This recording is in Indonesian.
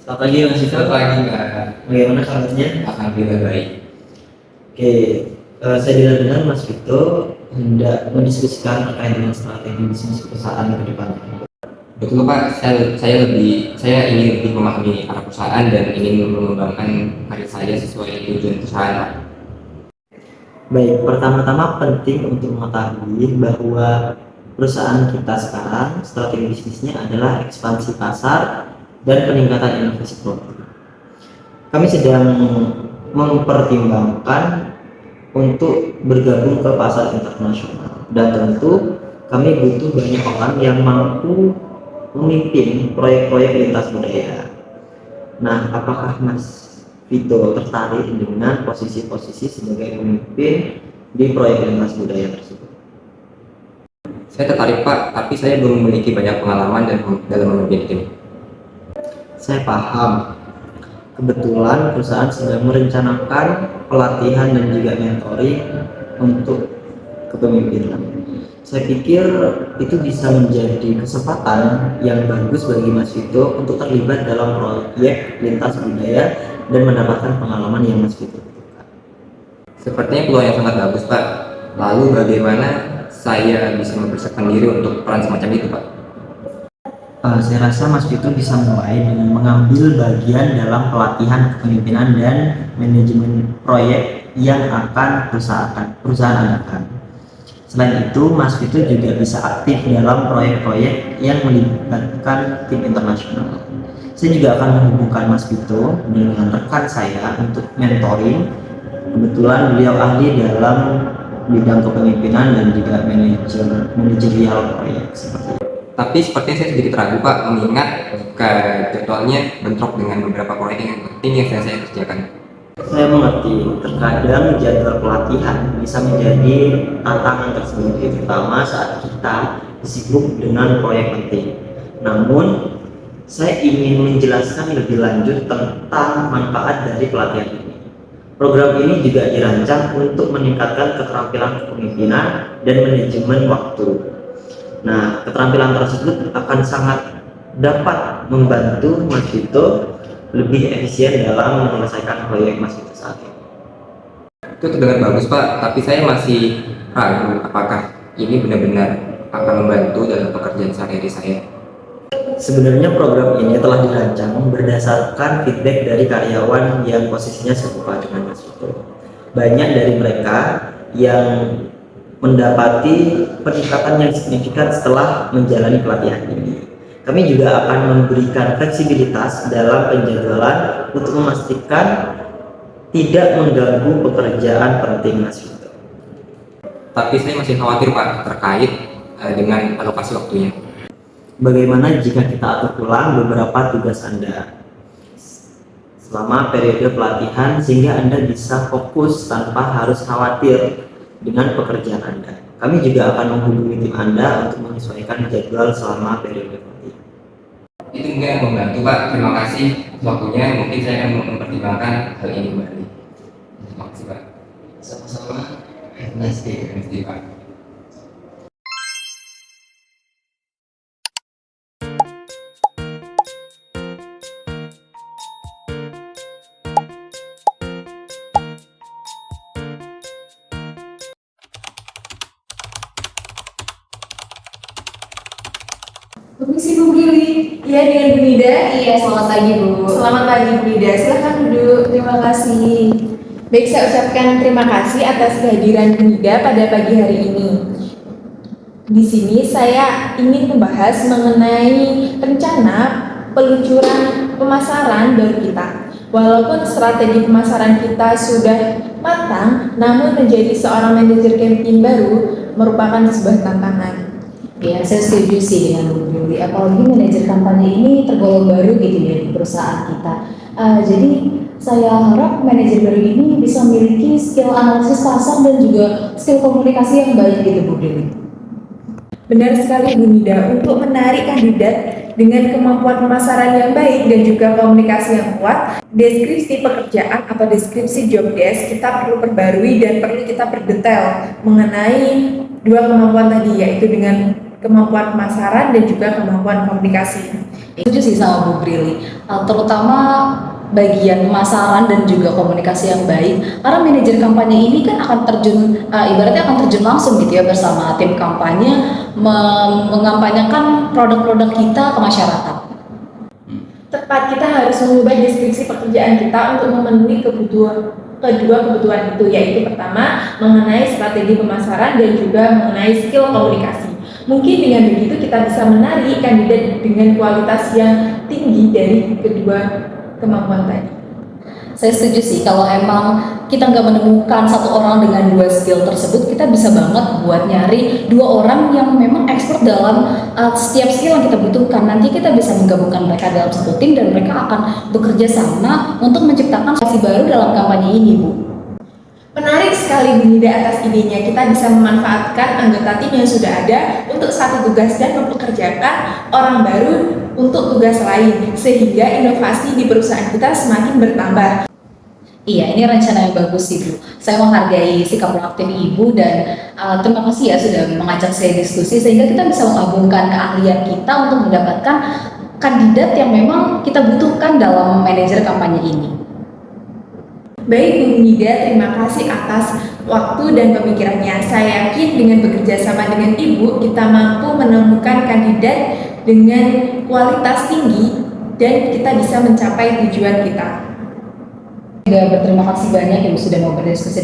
Selamat pagi Mas Vito. Selamat pagi Mbak. Bagaimana kabarnya? Alhamdulillah baik. Oke, saya dengar Mas Vito hendak mendiskusikan terkait dengan strategi bisnis perusahaan ke depan. Betul Pak, saya ingin lebih memahami arah perusahaan dan ingin mengembangkan karir saya sesuai tujuan perusahaan Pak. Baik, pertama-tama penting untuk mengetahui bahwa perusahaan kita sekarang strategi bisnisnya adalah ekspansi pasar dan peningkatan inovasi produk. Kami sedang mempertimbangkan untuk bergabung ke pasar internasional dan tentu kami butuh banyak orang yang mampu memimpin proyek-proyek lintas budaya. Nah, apakah Mas Vito tertarik dengan posisi-posisi sebagai pemimpin di proyek lintas budaya tersebut? Saya tertarik Pak, tapi saya belum memiliki banyak pengalaman dalam memimpin tim. Saya paham. Kebetulan perusahaan sedang merencanakan pelatihan dan juga mentoring untuk kepemimpinan. Saya pikir itu bisa menjadi kesempatan yang bagus bagi Mas Vito untuk terlibat dalam proyek lintas budaya dan mendapatkan pengalaman yang Mas Vito butuhkan. Sepertinya peluang yang sangat bagus Pak. Lalu bagaimana saya bisa mempersiapkan diri untuk peran semacam itu Pak? Saya rasa Mas Vito bisa mulai dengan mengambil bagian dalam pelatihan kepemimpinan dan manajemen proyek yang akan perusahaan adakan. Selain itu, Mas Vito juga bisa aktif dalam proyek-proyek yang melibatkan tim internasional. Saya juga akan menghubungkan Mas Vito dengan rekan saya untuk mentoring. Kebetulan beliau ahli dalam bidang kepemimpinan dan juga manajerial proyek seperti itu. Tapi sepertinya saya sedikit ragu Pak, mengingat jadwalnya bentrok dengan beberapa proyek yang penting yang saya kerjakan. Saya mengerti, terkadang jadwal pelatihan bisa menjadi tantangan tersendiri, terutama saat kita sibuk dengan proyek penting. Namun, saya ingin menjelaskan lebih lanjut tentang manfaat dari pelatihan ini. Program ini juga dirancang untuk meningkatkan keterampilan kepemimpinan dan manajemen waktu. Nah, keterampilan tersebut akan sangat dapat membantu Mas Vito lebih efisien dalam menyelesaikan proyek Mas Vito saat ini. Itu terdengar bagus Pak, tapi saya masih ragu apakah ini benar-benar akan membantu dalam pekerjaan sehari-hari saya. Sebenarnya program ini telah dirancang berdasarkan feedback dari karyawan yang posisinya serupa dengan Mas Vito. Banyak dari mereka yang mendapati peningkatan yang signifikan setelah menjalani pelatihan ini. Kami juga akan memberikan fleksibilitas dalam penjadwalan untuk memastikan tidak mengganggu pekerjaan penting Mas Vito. Tapi saya masih khawatir Pak terkait dengan alokasi waktunya. Bagaimana jika kita atur ulang beberapa tugas Anda selama periode pelatihan sehingga Anda bisa fokus tanpa harus khawatir dengan pekerjaan Anda. Kami juga akan menghubungi tim Anda untuk menyesuaikan jadwal selama periode pelatihan. Itu mungkin yang membantu Pak. Terima kasih waktunya. Mungkin saya akan mempertimbangkan hal ini kembali. Terima kasih Pak. Sama-sama. Terima kasih Pak. Permisi Bu Billy. Iya, dengan Bu Nida. Iya, selamat pagi Bu. Selamat pagi Bu Nida, silahkan duduk. Terima kasih. Baik, saya ucapkan terima kasih atas kehadiran Bu Nida pada pagi hari ini. Di sini saya ingin membahas mengenai rencana peluncuran pemasaran baru kita. Walaupun strategi pemasaran kita sudah matang, namun menjadi seorang manajer campaign baru merupakan sebuah tantangan. Ya, saya setuju sih dengan Bu Yuli. Apalagi manajer kampanye ini tergolong baru gitu ya di perusahaan kita. Jadi saya harap manajer baru ini bisa memiliki skill analisis pasar dan juga skill komunikasi yang baik gitu Bu Yuli. Benar sekali Bu Nida, untuk menarik kandidat dengan kemampuan pemasaran yang baik dan juga komunikasi yang kuat, deskripsi pekerjaan atau deskripsi job desk kita perlu perbarui dan perlu kita perdetail mengenai dua kemampuan tadi, yaitu dengan kemampuan pemasaran dan juga kemampuan komunikasi. Setuju sih sama Bu Brili, terutama bagian pemasaran dan juga komunikasi yang baik, karena manajer kampanye ini kan akan terjun, ibaratnya akan terjun langsung gitu ya bersama tim kampanye mengampanyekan produk-produk kita ke masyarakat. Tepat, kita harus mengubah deskripsi pekerjaan kita untuk memenuhi kedua kebutuhan itu, yaitu pertama mengenai strategi pemasaran dan juga mengenai skill komunikasi. Mungkin dengan begitu kita bisa menarik kandidat dengan kualitas yang tinggi dari kedua kemampuan tadi. Saya setuju sih, kalau emang kita nggak menemukan satu orang dengan dua skill tersebut, kita bisa banget buat nyari dua orang yang memang expert dalam setiap skill yang kita butuhkan. Nanti kita bisa menggabungkan mereka dalam satu tim dan mereka akan bekerja sama untuk menciptakan solusi baru dalam kampanye ini, Bu. Menarik sekali Bu Nida atas idenya. Kita bisa memanfaatkan anggota tim yang sudah ada untuk satu tugas dan mempekerjakan orang baru untuk tugas lain, sehingga inovasi di perusahaan kita semakin bertambah. Iya, ini rencana yang bagus sih, Bu. Saya menghargai sikap proaktif Ibu dan terima kasih ya sudah mengajak saya diskusi sehingga kita bisa menggabungkan keahlian kita untuk mendapatkan kandidat yang memang kita butuhkan dalam manajer kampanye ini. Baik Bu Nida, terima kasih atas waktu dan pemikirannya. Saya yakin dengan bekerja sama dengan Ibu, kita mampu menemukan kandidat dengan kualitas tinggi dan kita bisa mencapai tujuan kita. Juga berterima kasih banyak Ibu sudah mau berdiskusi.